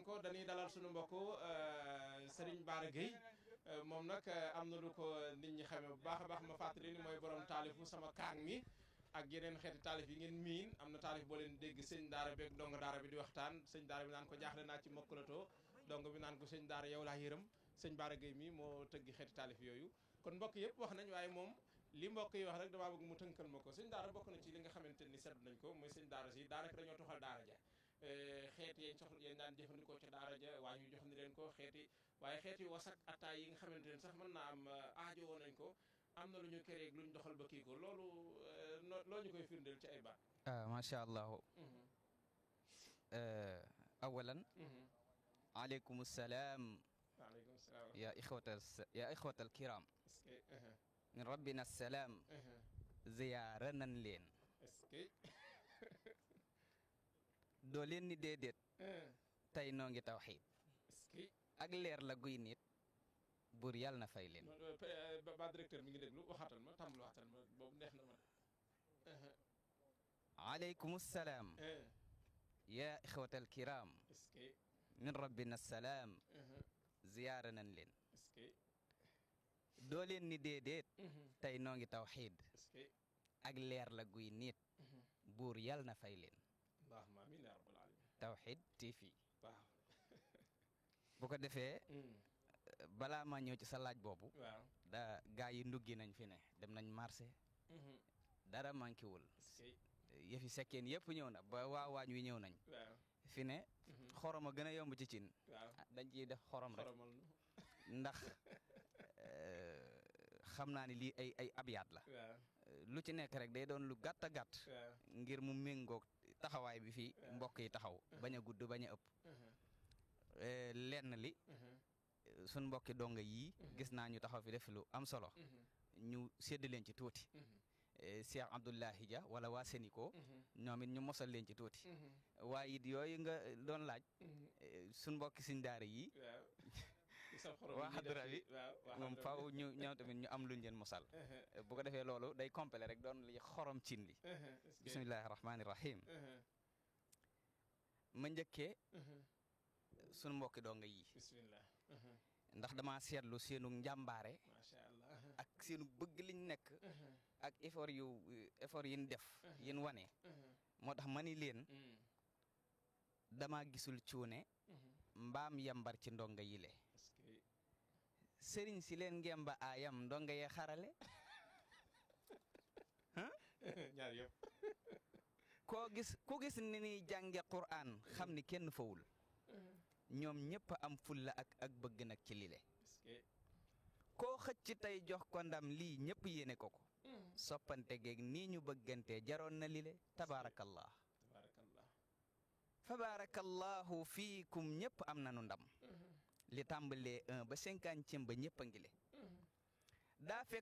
ko dañuy dalal suñu mbokk Serigne Bara Gueye moom nag am na lu ko nit ñi xamee bu baax a baax ma fàttali ni mooy borom taalifu sama kaang mi ak yeneen xeeti taalif yi ngeen miin am na taalif boo leen dégg sëñ daara beeg donga daara bi di waxtaan sëñ daara bi naan ko jaaxle naa ci mokkalatoo donga bi naan ko sëñ daara yow laa yërëm sëñ Bara Gueye mi moo tëggi xeeti taalif yooyu kon mbokk yëpp wax nañ waaye moom li mbokk yi wax rek damaa bëgg mu tënkal ma ko sëñ daara bokk na ci li nga xamante ni seetlu nañ ko mooy sëñ daara si daanaka dañoo toxal daara ja xeet yañ soxla yéen daan jëfandikoo ca daara ja waa ñu jox ni leen ko waaye xeeti wasak attaay yi nga xamante ne sax mën naa am aajo woon nañ ko am na lu ñu créé lu ñu doxal ba kii ko loolu loo ñu koy firndeel ci ay baat. macha allah. awalan. aleykum salaam. waaleykum salaam. yaa ixwatal kiram. min rabbina salaam. ziyaara nan leen. est-ce que. doo leen ni déedéet. tey noo ngi tawxiid. est-ce que. ak leer la guy nit. buur yàlla na fay leen. ba directeur mi ngi déglu waxaatal ma tàmbali waxtaan ma boobu neex na ma. aleykum salaam. yaa ixwatal kiram. est-ce que. min rabbina salaam. ziyaara nan leen. est-ce que. doo leen ni déedéet. tey noo ngi tawxiid. est-ce que. ak leer la guy nit. buur yàlla na fay leen. allahumma amiin yaa rabbal aalamiin. Tawhid TV. waaw. bu ko defee. balaa ma ñëw ci sa laaj boobu. waaw. gaa yi nduggi nañ fi ne dem nañ marché. dara manqué wul. yëfi sekkeen yëpp ñëw na ba waa waañ wi ñëw nañ. waaw. fi ne. xorom a gën a yomb ci cin. waaw dañ ciy def xorom rek. xoromal nu. ndax xam naa ni lii ay abyaat la. waaw. lu ci nekk rek day doon lu gàtt a gàtt. waaw. ngir mu méngoog taxawaay bi fi mbokk yi taxaw. bañ a gudd bañ a ëpp. lenn li. suñ mbokki donga yii. gis naa ñu taxaw fi def lu am solo. ñu sédd leen ci tuuti. Cheikh Abdoulahi Dia wala waa Sénico. ñoom it ñu mosal leen ci tuuti. waaye it yooyu nga doon laaj. suñ mbokki siñ daara yii. waa xadra bi moom faaw ñu ñoom tamit ñu am luñ leen mosal. bu ko defee loolu day compléter rek doon li xorom cin li. bismillahi rahmaani rahim. ma njëkkee. suñ mbokki donga yii. bismillah. ndax dama seetlu seenu njàmbaare. macha allah. ak seenu bëgg liñ nekk. ak effort yin def. yin wane. moo tax ma ni leen. dama gisul cuune. mbaam yambar ci ndonga yile. sëriñ si leen ngemba aayam ndonga yee xarale. ñaar yëpp. ku gis ni ni jànge Qur'an xam ni kenn fawul. ñoom ñëpp am fulla ak bëgg nag ci lile. koo xëcc tey jox ko ndam lii ñëpp yéene ko ko. soppante geeg nii ñu bëggante jaroon na lile tabaarakallah. fabaarakallahu fiikum ñëpp am nañu ndam. li tàmbalee 1 ba 50 ba ñëpp a ngi le. daa fekk